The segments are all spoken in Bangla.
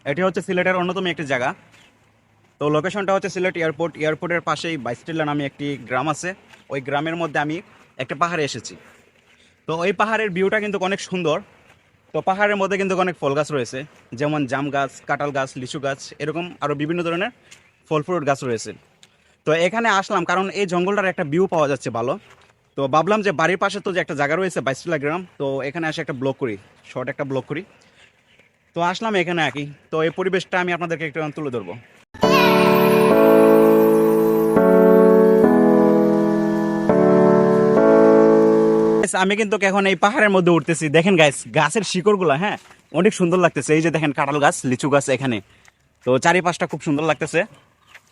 এটি হচ্ছে সিলেটের অন্যতম একটি জায়গা। তো লোকেশনটা হচ্ছে সিলেট এয়ারপোর্ট। এয়ারপোর্টের পাশেই বাইস্টিল্লা নামে একটি গ্রাম আছে। ওই গ্রামের মধ্যে আমি একটা পাহাড়ে এসেছি। তো ওই পাহাড়ের ভিউটা কিন্তু অনেক সুন্দর। তো পাহাড়ের মধ্যে কিন্তু অনেক ফল গাছ রয়েছে, যেমন জাম গাছ, কাঁঠাল গাছ, লিচু গাছ, এরকম আরও বিভিন্ন ধরনের ফল ফ্রুট গাছ রয়েছে। তো এখানে আসলাম কারণ এই জঙ্গলটার একটা ভিউ পাওয়া যাচ্ছে ভালো। তো ভাবলাম যে বাড়ির পাশে তো যে একটা জায়গা রয়েছে বাইস্টিল্লা গ্রাম, তো এখানে এসে একটা ব্লগ করি, শর্ট একটা ব্লগ করি। তো আসলাম এখানে আঁকি। তো এই পরিবেশটা আমি আপনাদেরকে একটু তুলে ধরবো। Guys, আমি কিন্তু এখন এই পাহাড়ের মধ্যে উঠতেছি। দেখেন গাইস, গাছের শিকড়গুলা হ্যাঁ অনেক সুন্দর লাগতেছে। এই যে দেখেন কাঁঠাল গাছ, লিচু গাছ এখানে। তো চারিপাশটা খুব সুন্দর লাগতেছে।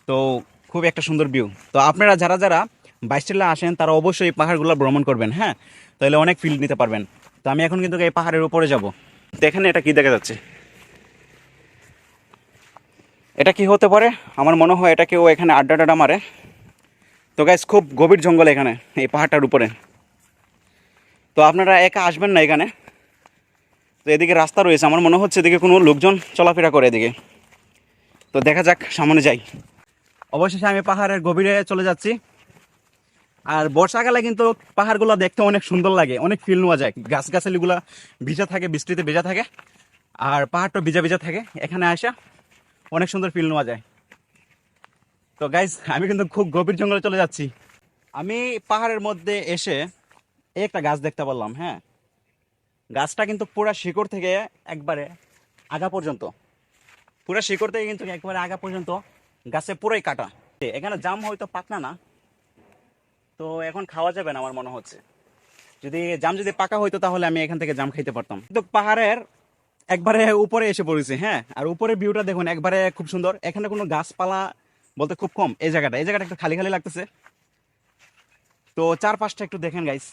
তো খুব একটা সুন্দর ভিউ। তো আপনারা যারা যারা বাইস্টিল্লা আসেন তারা অবশ্যই এই পাহাড়গুলো ভ্রমণ করবেন, হ্যাঁ, তাহলে অনেক ফিল নিতে পারবেন। তো আমি এখন কিন্তু এই পাহাড়ের উপরে যাব। দেখেন এটা কি দেখা যাচ্ছে, এটা কি হতে পারে? আমার মনে হয় এটা কেউ এখানে আড্ডা টাড্ডা মারে। তো গাইস খুব গভীর জঙ্গল এখানে এই পাহাড়টার উপরে। তো আপনারা একা আসবেন না এখানে। তো এদিকে রাস্তা রয়েছে, আমার মনে হচ্ছে এদিকে কোনো লোকজন চলাফেরা করে এদিকে। তো দেখা যাক, সামনে যাই। অবশেষে আমি পাহাড়ের গভীরে চলে যাচ্ছি। আর বর্ষাকালে কিন্তু পাহাড়গুলো দেখতে অনেক সুন্দর লাগে, অনেক ফিল নেওয়া যায়। গাছগাছালিগুলো ভিজা থাকে, বৃষ্টিতে ভেজা থাকে, আর পাহাড়টা ভিজা ভিজা থাকে। এখানে আসা অনেক সুন্দর ফিল নেওয়া যায়। তো গাইজ আমি কিন্তু খুব গভীর জঙ্গলে চলে যাচ্ছি। আমি পাহাড়ের মধ্যে এসে একটা গাছ দেখতে পারলাম, হ্যাঁ। গাছটা কিন্তু পুরা শিকড় থেকে একবারে আগা পর্যন্ত, পুরা শিকড় থেকে কিন্তু একবারে আগা পর্যন্ত গাছে পুরাই কাটা। এখানে জাম হয়তো পাকনা না, তো এখন খাওয়া যাবে না আমার মনে হচ্ছে। যদি জাম যদি পাকা হইতো তাহলে আমি এখান থেকে জাম খাইতে পারতাম। কিন্তু পাহাড়ের একবারে উপরে এসে পড়েছে, হ্যাঁ। আর উপরে ভিউটা দেখুন, একবারে খুব সুন্দর। এখানে কোনো গাছপালা বলতে খুব কম। এই জায়গাটা একটু খালি খালি লাগতেছে। তো চারপাশটা একটু দেখেন গাইস।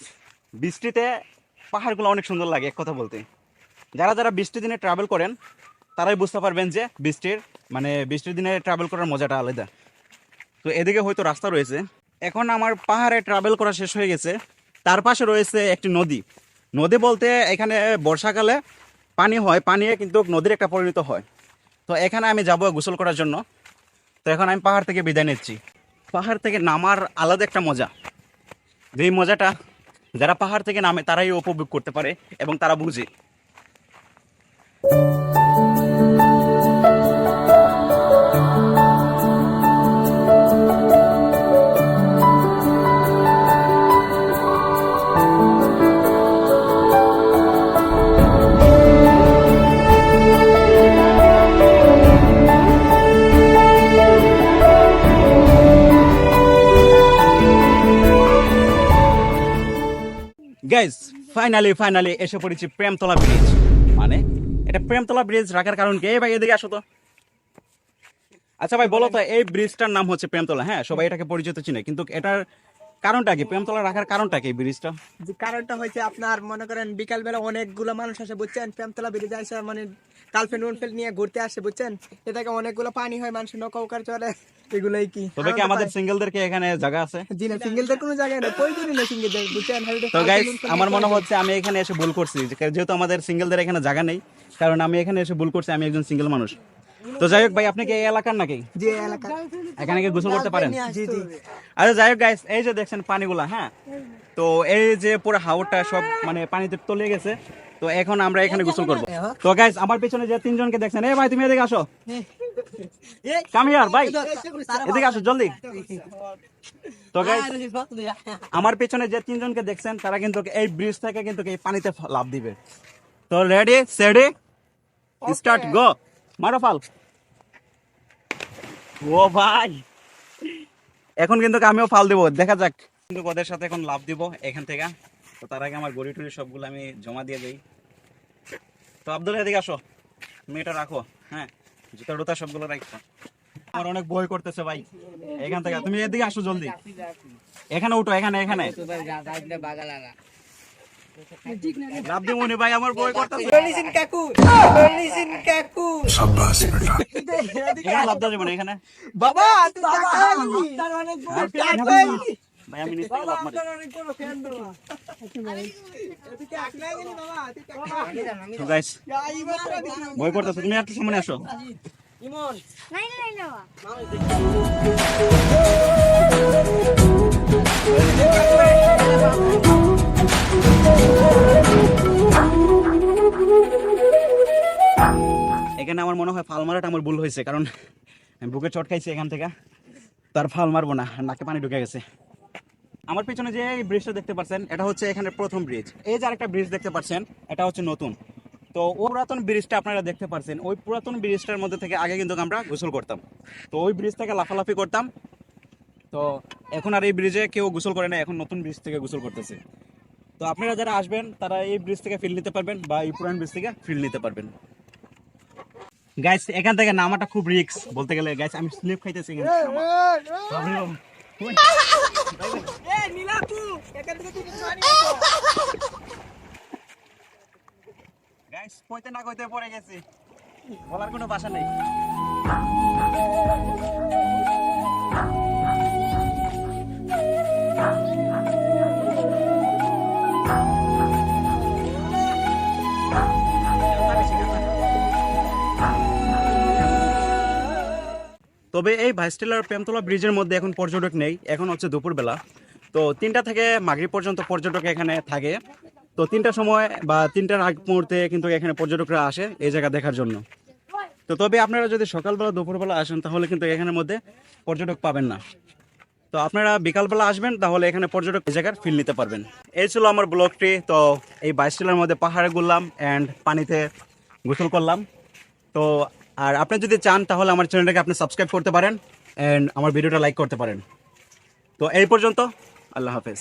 বৃষ্টিতে পাহাড়গুলো অনেক সুন্দর লাগে এক কথা বলতে। যারা যারা বৃষ্টির দিনে ট্রাভেল করেন তারাই বুঝতে পারবেন যে বৃষ্টির দিনে ট্রাভেল করার মজাটা আলাদা। তো এদিকে হয়তো রাস্তা রয়েছে। এখন আমার পাহাড়ে ট্রাভেল করা শেষ হয়ে গেছে। তার পাশে রয়েছে একটি নদী। নদী বলতে এখানে বর্ষাকালে পানি হয়, পানি কিন্তু নদীর একটা পরিণত হয়। তো এখানে আমি যাব গোসল করার জন্য। তো এখন আমি পাহাড় থেকে বিদায় নিচ্ছি। পাহাড় থেকে নামার আলাদা একটা মজা, যেই মজাটা যারা পাহাড় থেকে নামে তারাই উপভোগ করতে পারে এবং তারা বুঝে। গাইস ফাইনালি এসে পড়েছি প্রেমতলা ব্রিজ। মানে এটা প্রেমতলা ব্রিজ রাখার কারণ কি? এই ভাই এদিকে আসো তো। আচ্ছা ভাই বলো তো, এই ব্রিজটার নাম হচ্ছে প্রেমতলা, হ্যাঁ, সবাই এটাকে পরিচিত চিনে, কিন্তু এটার কারণটা কি? প্রেমতলা রাখার কারণটা কি এই ব্রিজটা? যে কারণটা হয়েছে আপনার মনে করেন বিকাল বেলা অনেকগুলো মানুষ আসে বুঝছেন, প্রেমতলা ব্রিজে আসে মানে গার্লফ্রেন্ড ওয়ার্লফ্রেন্ড নিয়ে ঘুরতে আসে বুঝছেন। এটাকে অনেকগুলো পানি হয়, মানুষ নৌকা উকার চলে, এগুলোই কি। তবে কি আমাদের সিঙ্গেলদেরকে এখানে জায়গা আছে? জি না, সিঙ্গেলদের কোনো জায়গা নেই, প্রয়োজনই নেই সিঙ্গেলদের বুঝছেন। তো গাইস আমার মনে হচ্ছে আমি এখানে এসে ভুল করছি, যেহেতু আমাদের সিঙ্গেলদের এখানে জায়গা নেই। কারণ আমি এখানে এসে ভুল করছি, আমি একজন সিঙ্গেল মানুষ। তো যাই হোক ভাই, আপনি কি এই এলাকার নাকি? যে এলাকা এখানে কি গোসল করতে পারেন? জি জি। আচ্ছা যাই হোক গাইস, এই যে দেখছেন পানিগুলা, হ্যাঁ, তো এই যে পুরো হাওরটা সব পানিতে তলিয়ে গেছে। তো এখন আমরা এখানে গোসল করব। তো গাইস আমার পেছনে যে তিনজনকে দেখছেন, এই ভাই তুমি এদিকে আসো, কাম হিয়ার ভাই, এদিকে আসো জলদি। তো গাইস আমার পেছনে যে তিনজনকে দেখছেন তারা কিন্তু এই ব্রিজ থেকে কিন্তু এই পানিতে লাফ দিবে। তো রেডি সেডি স্টার্ট গো, মারো ফাল। ও ভাই এখন কিন্তু আমিও ফাল দিব, দেখা যাক। কিন্তু ওদের সাথে এখন লাভ দিব এখান থেকে। তো তার আগে আমার গড়ি টড়ি সবগুলো আমি জমা দিয়ে দেই। তো আব্দুল এদিকে আসো, তুমি এটা রাখো, হ্যাঁ, জুতা টুতা সবগুলো রাখো। আমার অনেক ভয় করতেছে ভাই এখান থেকে। তুমি এদিকে আসো জলদি, এখানে উঠো, এখানে লাভ দিব নি ভাই, আমার ভয় করতেছে। शाबाश बेटा। এখানে লাভ দেওয়া যাবে না এখানে। বাবা ভাই আমি নিচে থেকে লাফ মারি। তো গাইস ভয় করতেছো, তুমি একটু সামনে আসো। নাই নাই না এখানে আমার মনে হয় ফাল মারাটা আমার ভুল হয়েছে, কারণ আমি বুকে চট খাইছি এখান থেকে, তার ফাল মারবো না, নাকে পানি ঢুকে গেছে। আমার পিছনে যে এই ব্রিজটা দেখতে পাচ্ছেন, এটা হচ্ছে এখানে প্রথম ব্রিজ। এই যে আরেকটা ব্রিজ দেখতে পাচ্ছেন, এটা হচ্ছে নতুন। তো ওই পুরাতন ব্রিজটা আপনারা দেখতে পাচ্ছেন, ওই পুরাতন ব্রিজটার মধ্যে থেকে আগে কিন্তু আমরা গোসল করতাম, তো ওই ব্রিজ থেকে লাফালাফি করতাম। তো এখন আর এই ব্রিজে কেউ গোসল করে না, এখন নতুন ব্রিজ থেকে গোসল করতেছে। তো আপনারা যারা আসবেন তারা এই ব্রিজ থেকে ফিল নিতে পারবেন, বা এই পুরান ব্রিজ থেকে ফিল নিতে পারবেন। গাইস এখান থেকে নামাটা খুব রিস্ক বলতে গেলে। গাইস আমি স্লিপ খাইতেছি এখানে। গাইস কইতে না কইতে পড়ে গেছি, বলার কোনো ভাষা নেই। তবে এই ভাইস্টেলার প্রেমতলা ব্রিজের মধ্যে এখন পর্যটক নেই, এখন হচ্ছে দুপুরবেলা। তো 3টা থেকে মাগরিব পর্যন্ত পর্যটক এখানে থাকে। তো 3টার সময় বা 3টার আগ মুহূর্তে কিন্তু এখানে পর্যটকরা আসে এই জায়গা দেখার জন্য। তো তবে আপনারা যদি সকালবেলা দুপুরবেলা আসেন তাহলে কিন্তু এখানের মধ্যে পর্যটক পাবেন না। তো আপনারা বিকালবেলা আসবেন, তাহলে এখানে পর্যটক এই জায়গার ফিল নিতে পারবেন। এই ছিল আমার ব্লগটি। তো এই ভাইস্টেলার মধ্যে পাহাড়ে ঘুরলাম অ্যান্ড পানিতে গোসল করলাম। তো আর আপনি যদি চান তাহলে আমার চ্যানেলটাকে আপনি সাবস্ক্রাইব করতে পারেন অ্যান্ড আমার ভিডিওটা লাইক করতে পারেন। তো এই পর্যন্ত, আল্লাহ হাফেজ।